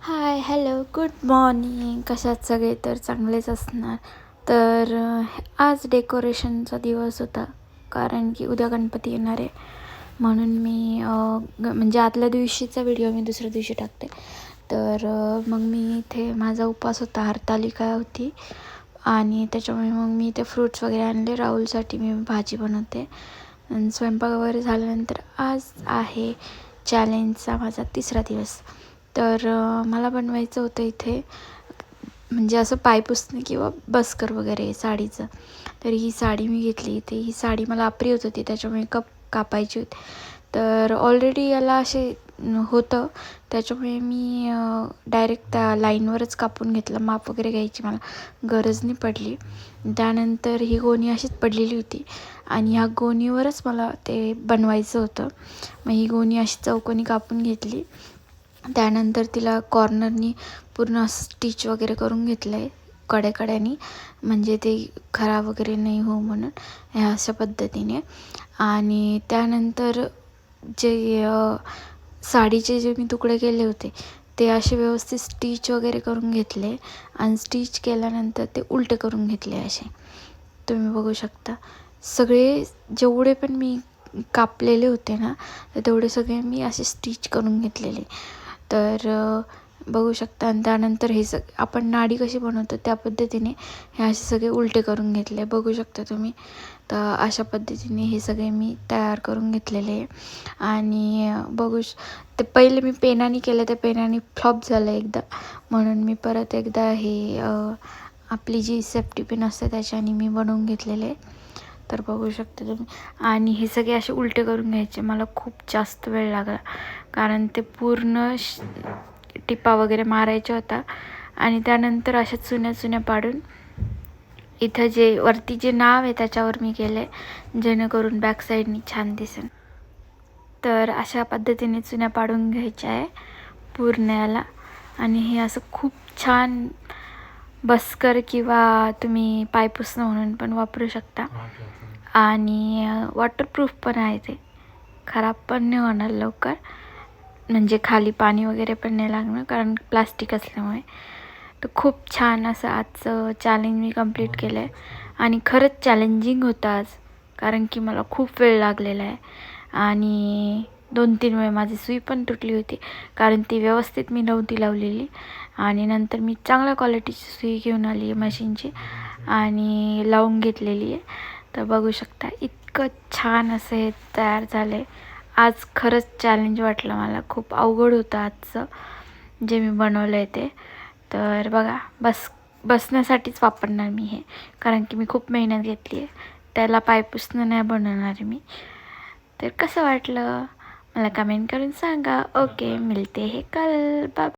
हाय, hello, good morning. कशात सगळे तर चांगलेच असणार. तर आज डेकोरेशनचा दिवस होता, कारण की उद्या गणपती येणार आहे. म्हणून मी म्हणजे आदल्या दिवशीचा व्हिडिओ मी दुसऱ्या दिवशी टाकते. तर मग मी इथे माझा उपवास होता, हरतालिका होती. आणि त्याच्यामुळे मग मी इथे फ्रूट्स वगैरे आणले. राहुलसाठी मी भाजी बनवते. आणि स्वयंपाक वगैरे झाल्यानंतर आज आहे चॅलेंजचा माझा 3रा दिवस. तर मला बनवायचं होतं इथे म्हणजे असं पायपुसणं किंवा बस्कर वगैरे साडीचं. तर ही साडी मी घेतली इथे. ही साडी मला अप्रिय होत होती, त्याच्यामुळे कापायची होती. तर ऑलरेडी याला असे होतं, त्याच्यामुळे मी डायरेक्ट त्या लाईनवरच कापून घेतलं. माप वगैरे घ्यायची मला गरज नाही पडली. त्यानंतर ही गोणी अशीच पडलेली होती आणि ह्या गोणीवरच मला ते बनवायचं होतं. मग ही गोणी अशी चौकोनी कापून घेतली. त्यानंतर तिला कॉर्नरनी पूर्ण स्टिच वगैरे करून घेतलं आहे कड्याकड्यानी, म्हणजे ते खराब वगैरे नाही हो म्हणून ह्या अशा पद्धतीने. आणि त्यानंतर जे साडीचे जे मी तुकडे केले होते ते असे व्यवस्थित स्टिच वगैरे करून घेतले. आणि स्टिच केल्यानंतर ते उलटे करून घेतले असे तुम्ही बघू शकता. सगळे जेवढे पण मी कापलेले होते ना, तर तेवढे सगळे मी असे स्टिच करून घेतलेले. तर बघू शकता. आणि त्यानंतर हे आपण नाडी कशी बनवतो त्या पद्धतीने हे असे सगळे उलटे करून घेतले, बघू शकता तुम्ही. तर अशा पद्धतीने हे सगळे मी तयार करून घेतलेले आहे. आणि ते पहिले मी पेनाने केलं, त्या पेनाने फ्लॉप झालं एकदा, म्हणून मी परत एकदा हे आपली जी सेफ्टी पिन असते त्याच्याने मी बनवून घेतलेले. तर बघू शकता तुम्ही. आणि हे सगळे असे उलटे करून घ्यायचे. मला खूप जास्त वेळ लागला, कारण ते पूर्ण टिपा वगैरे मारायच्या होता. आणि त्यानंतर अशा चुन्या पाडून इथं जे वरती जे नाव आहे त्याच्यावर मी केलं आहे, जेणेकरून बॅक साईडनी छान दिसेल. तर अशा पद्धतीने चुन्या पाडून घ्यायच्या आहे पूर्ण याला. आणि हे असं खूप छान बस्कर किंवा तुम्ही पायपुसणं म्हणून पण वापरू शकता. आणि वॉटरप्रूफ पण आहे, ते खराब पण नाही होणार लवकर, म्हणजे खाली पाणी वगैरे पण नाही लागणार कारण प्लास्टिक असल्यामुळे. तर खूप छान असं आजचं चॅलेंज मी कंप्लीट केलं आहे. आणि खरंच चॅलेंजिंग होतं आज, कारण की मला खूप वेळ लागलेला आहे. आणि 2-3 वेळ माझी सुई पण तुटली होती, कारण ती व्यवस्थित मी नव्हती लावलेली. आणि नंतर मी चांगल्या क्वालिटीची सुई घेऊन आली आहे मशीनची आणि लावून घेतलेली आहे. तर बघू शकता इतकं छान असं हे तयार झालं आहे. आज खरंच चॅलेंज वाटलं मला. खूप अवघड होतं आजचं जे मी बनवलं आहे ते. तर बघा, बसण्यासाठीच वापरणार मी हे, कारण की मी खूप मेहनत घेतली आहे. त्याला पायपुसणं नाही बनवणार आहे मी. तर कसं वाटलं मला कमेंट करून सांगा. ओके, मिळते हे कल. बाय.